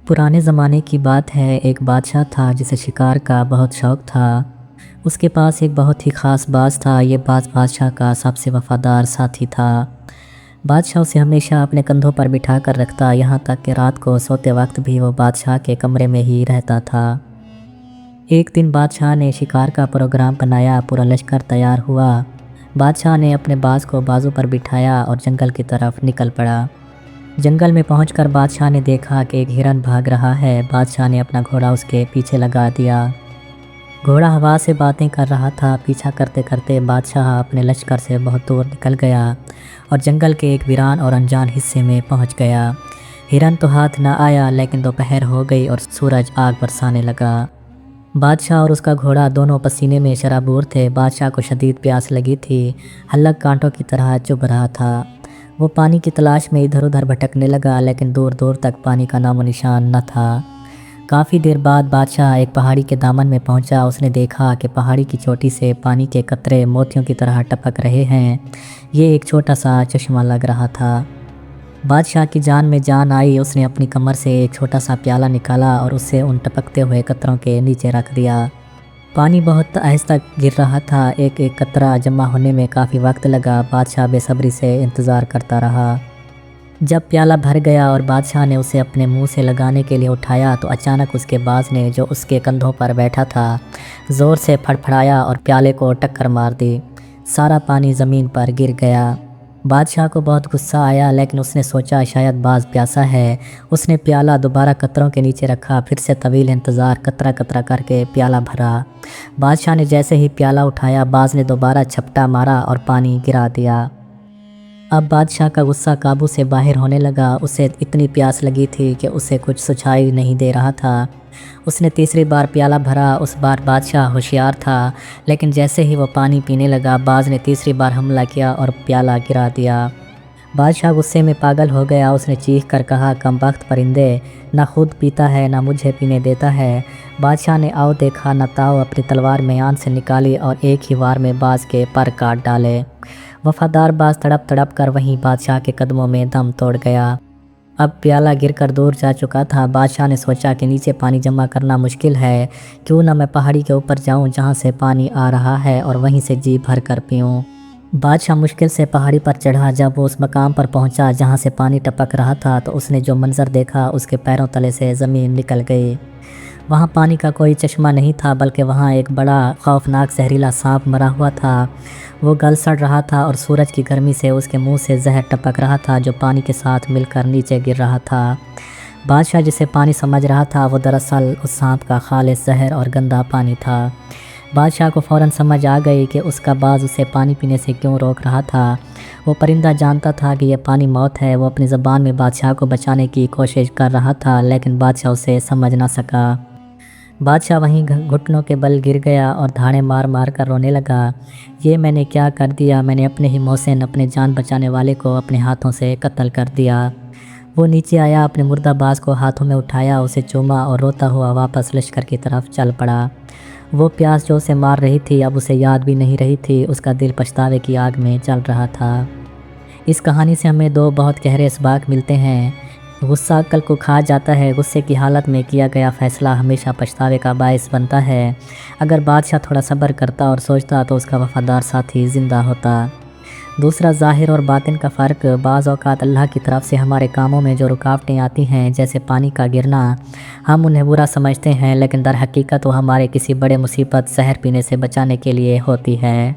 पुराने ज़माने की बात है। एक बादशाह था जिसे शिकार का बहुत शौक़ था। उसके पास एक बहुत ही ख़ास बाज था। ये बाज बादशाह का सबसे वफ़ादार साथी था। बादशाह उसे हमेशा अपने कंधों पर बिठा कर रखता, यहाँ तक कि रात को सोते वक्त भी वो बादशाह के कमरे में ही रहता था। एक दिन बादशाह ने शिकार का प्रोग्राम बनाया। पूरा लश्कर तैयार हुआ। बादशाह ने अपने बाज को बाजू पर बिठाया और जंगल की तरफ निकल पड़ा। जंगल में पहुंचकर बादशाह ने देखा कि एक हिरन भाग रहा है। बादशाह ने अपना घोड़ा उसके पीछे लगा दिया। घोड़ा हवा से बातें कर रहा था। पीछा करते करते बादशाह अपने लश्कर से बहुत दूर निकल गया और जंगल के एक वीरान और अनजान हिस्से में पहुंच गया। हिरन तो हाथ न आया, लेकिन दोपहर हो गई और सूरज आग बरसाने लगा। बादशाह और उसका घोड़ा दोनों पसीने में शराबूर थे। बादशाह को शदीद प्यास लगी थी। हल्लक कांटों की तरह चुभ रहा था। वो पानी की तलाश में इधर उधर भटकने लगा, लेकिन दूर दूर तक पानी का नामो निशान न था। काफ़ी देर बाद बादशाह एक पहाड़ी के दामन में पहुंचा। उसने देखा कि पहाड़ी की चोटी से पानी के कतरे मोतियों की तरह टपक रहे हैं। ये एक छोटा सा चश्मा लग रहा था। बादशाह की जान में जान आई। उसने अपनी कमर से एक छोटा सा प्याला निकाला और उसे उन टपकते हुए कतरों के नीचे रख दिया। पानी बहुत आहिस्ता गिर रहा था। एक एक कतरा जमा होने में काफ़ी वक्त लगा। बादशाह बेसब्री से इंतज़ार करता रहा। जब प्याला भर गया और बादशाह ने उसे अपने मुंह से लगाने के लिए उठाया, तो अचानक उसके बाज ने, जो उसके कंधों पर बैठा था, ज़ोर से फड़फड़ाया और प्याले को टक्कर मार दी। सारा पानी ज़मीन पर गिर गया। बादशाह को बहुत गुस्सा आया, लेकिन उसने सोचा शायद बाज प्यासा है। उसने प्याला दोबारा कतरों के नीचे रखा। फिर से तवील इंतज़ार, कतरा कतरा करके प्याला भरा। बादशाह ने जैसे ही प्याला उठाया, बाज ने दोबारा झपटा मारा और पानी गिरा दिया। अब बादशाह का गुस्सा काबू से बाहर होने लगा। उसे इतनी प्यास लगी थी कि उसे कुछ सुझाई नहीं दे रहा था। उसने तीसरी बार प्याला भरा। उस बार बादशाह होशियार था, लेकिन जैसे ही वो पानी पीने लगा, बाज ने तीसरी बार हमला किया और प्याला गिरा दिया। बादशाह गुस्से में पागल हो गया। उसने चीख कर कहा, कमबख्त परिंदे, ना खुद पीता है ना मुझे पीने देता है। बादशाह ने आओ देखा न ताओ अपनी तलवार म्यान से निकाली और एक ही वार में बाज के पर काट डाले। वफ़ादार बाज तड़प तड़प कर वहीं बादशाह के कदमों में दम तोड़ गया। अब प्याला गिरकर दूर जा चुका था। बादशाह ने सोचा कि नीचे पानी जमा करना मुश्किल है, क्यों ना मैं पहाड़ी के ऊपर जाऊं जहां से पानी आ रहा है और वहीं से जी भर कर पीऊँ। बादशाह मुश्किल से पहाड़ी पर चढ़ा। जब वो उस मकाम पर पहुंचा जहां से पानी टपक रहा था, तो उसने जो मंजर देखा, उसके पैरों तले से ज़मीन निकल गई। वहाँ पानी का कोई चश्मा नहीं था, बल्कि वहाँ एक बड़ा खौफनाक जहरीला सांप मरा हुआ था। वो गल सड़ रहा था और सूरज की गर्मी से उसके मुंह से जहर टपक रहा था, जो पानी के साथ मिलकर नीचे गिर रहा था। बादशाह जिसे पानी समझ रहा था, वो दरअसल उस सांप का खालिस जहर और गंदा पानी था। बादशाह को फ़ौरन समझ आ गई कि उसका बाज उसे पानी पीने से क्यों रोक रहा था। वो परिंदा जानता था कि यह पानी मौत है। वो अपनी ज़बान में बादशाह को बचाने की कोशिश कर रहा था, लेकिन बादशाह उसे समझ ना सका। बादशाह वहीं घुटनों के बल गिर गया और धाड़े मार मार कर रोने लगा। ये मैंने क्या कर दिया? मैंने अपने ही मोहसिन, अपने जान बचाने वाले को अपने हाथों से कत्ल कर दिया। वो नीचे आया, अपने मुर्दा बाज को हाथों में उठाया, उसे चूमा और रोता हुआ वापस लश्कर की तरफ चल पड़ा। वो प्यास जो उसे मार रही थी, अब उसे याद भी नहीं रही थी। उसका दिल पछतावे की आग में जल रहा था। इस कहानी से हमें दो बहुत गहरे इसबाक मिलते हैं। गुस्सा अक्ल को खा जाता है। गुस्से की हालत में किया गया फ़ैसला हमेशा पछतावे का बायस बनता है। अगर बादशाह थोड़ा सब्र करता और सोचता, तो उसका वफ़ादार साथी ज़िंदा होता। दूसरा, ज़ाहिर और बातिन का फ़र्क। बाज़ औक़ात अल्लाह की तरफ से हमारे कामों में जो रुकावटें आती हैं, जैसे पानी का गिरना, हम उन्हें बुरा समझते हैं, लेकिन दर हकीकत वो हमारे किसी बड़े मुसीबत, जहर पीने से बचाने के लिए होती है।